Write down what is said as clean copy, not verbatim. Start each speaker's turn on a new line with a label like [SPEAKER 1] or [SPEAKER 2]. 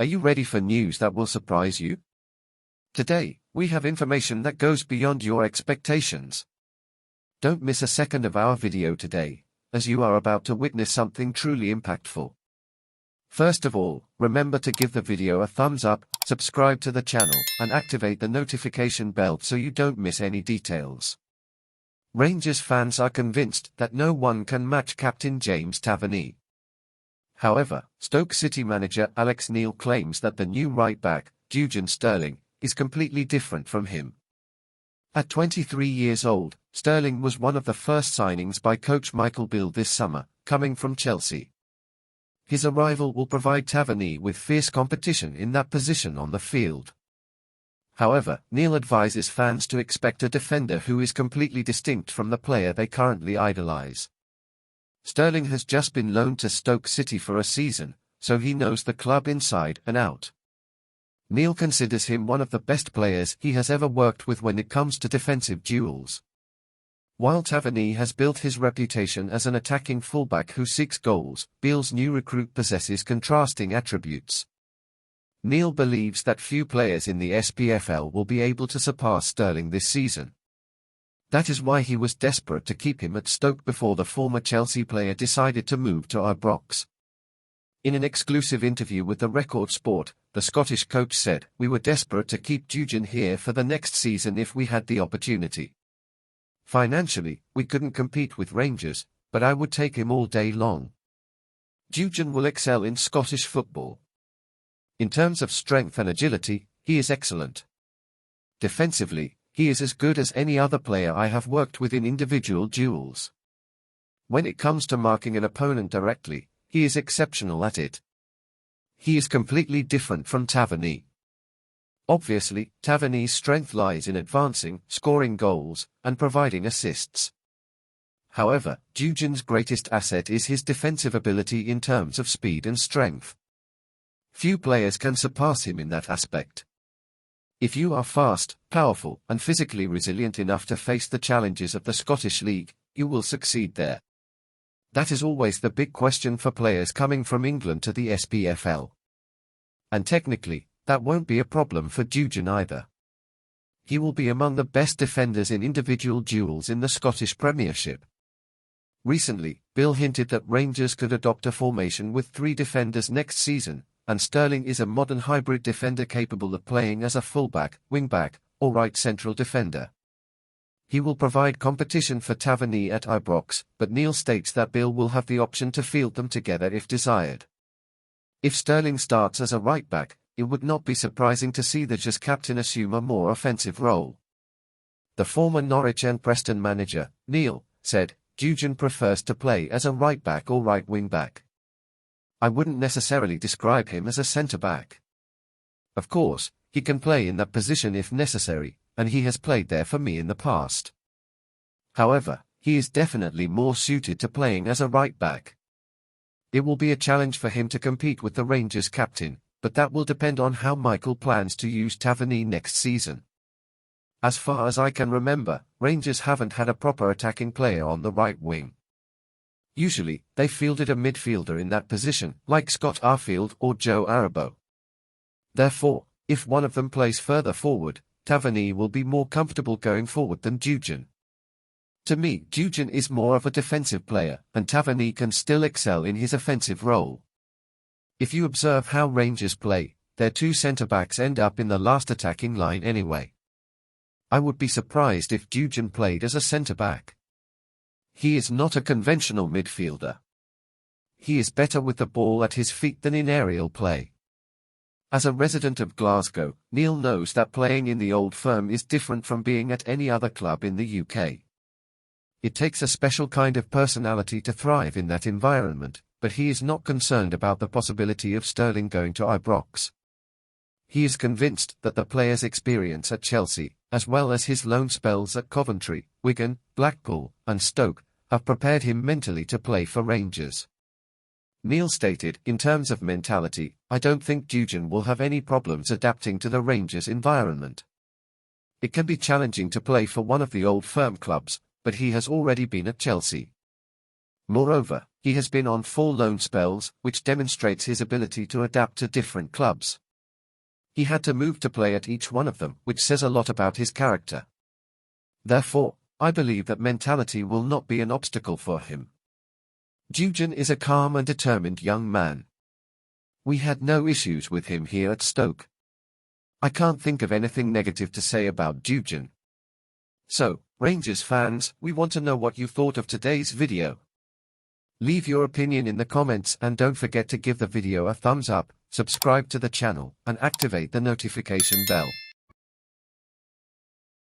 [SPEAKER 1] Are you ready for news that will surprise you? Today, we have information that goes beyond your expectations. Don't miss a second of our video today, as you are about to witness something truly impactful. First of all, remember to give the video a thumbs up, subscribe to the channel, and activate the notification bell so you don't miss any details. Rangers fans are convinced that no one can match Captain James Tavernier. However, Stoke City manager Alex Neil claims that the new right-back, Dujan Sterling, is completely different from him. At 23 years old, Sterling was one of the first signings by coach Michael Beale this summer, coming from Chelsea. His arrival will provide Tavernier with fierce competition in that position on the field. However, Neil advises fans to expect a defender who is completely distinct from the player they currently idolise. Sterling has just been loaned to Stoke City for a season, so he knows the club inside and out. Neil considers him one of the best players he has ever worked with when it comes to defensive duels. While Tavernier has built his reputation as an attacking fullback who seeks goals, Beale's new recruit possesses contrasting attributes. Neil believes that few players in the SPFL will be able to surpass Sterling this season. That is why he was desperate to keep him at Stoke before the former Chelsea player decided to move to Ibrox. In an exclusive interview with the Record Sport, the Scottish coach said, "We were desperate to keep Dujan here for the next season if we had the opportunity. Financially, we couldn't compete with Rangers, but I would take him all day long. Dujan will excel in Scottish football. In terms of strength and agility, he is excellent. Defensively, he is as good as any other player I have worked with in individual duels. When it comes to marking an opponent directly, he is exceptional at it. He is completely different from Tavernier. Obviously, Tavernier's strength lies in advancing, scoring goals, and providing assists. However, Dujan's greatest asset is his defensive ability in terms of speed and strength. Few players can surpass him in that aspect. If you are fast, powerful, and physically resilient enough to face the challenges of the Scottish League, you will succeed there. That is always the big question for players coming from England to the SPFL. And technically, that won't be a problem for Dujan either. He will be among the best defenders in individual duels in the Scottish Premiership. Recently, Beale hinted that Rangers could adopt a formation with 3 defenders next season, and Sterling is a modern hybrid defender capable of playing as a fullback, wingback, or right central defender. He will provide competition for Tavernier at Ibrox, but Neil states that Beale will have the option to field them together if desired. If Sterling starts as a right-back, it would not be surprising to see the Rangers captain assume a more offensive role. The former Norwich and Preston manager, Neil, said, "Dujan prefers to play as a right-back or right wing-back. I wouldn't necessarily describe him as a centre-back. Of course, he can play in that position if necessary, and he has played there for me in the past. However, he is definitely more suited to playing as a right-back. It will be a challenge for him to compete with the Rangers captain, but that will depend on how Michael plans to use Tavernier next season. As far as I can remember, Rangers haven't had a proper attacking player on the right wing. Usually, they fielded a midfielder in that position, like Scott Arfield or Joe Arabo. Therefore, if one of them plays further forward, Tavernier will be more comfortable going forward than Dujan. To me, Dujan is more of a defensive player, and Tavernier can still excel in his offensive role. If you observe how Rangers play, their 2 centre-backs end up in the last attacking line anyway. I would be surprised if Dujan played as a centre-back. He is not a conventional midfielder. He is better with the ball at his feet than in aerial play. As a resident of Glasgow, Neil knows that playing in the Old Firm is different from being at any other club in the UK. It takes a special kind of personality to thrive in that environment, but he is not concerned about the possibility of Sterling going to Ibrox. He is convinced that the player's experience at Chelsea, as well as his loan spells at Coventry, Wigan, Blackpool, and Stoke, have prepared him mentally to play for Rangers. Neil stated, "In terms of mentality, I don't think Dujan will have any problems adapting to the Rangers environment. It can be challenging to play for one of the Old Firm clubs, but he has already been at Chelsea. Moreover, He has been on 4 loan spells, which demonstrates his ability to adapt to different clubs. He had to move to play at each one of them, which says a lot about his character. Therefore, I believe that mentality will not be an obstacle for him. Dujan is a calm and determined young man. We had no issues with him here at Stoke. I can't think of anything negative to say about Dujan. So, Rangers fans, we want to know what you thought of today's video. Leave your opinion in the comments and don't forget to give the video a thumbs up, subscribe to the channel, and activate the notification bell.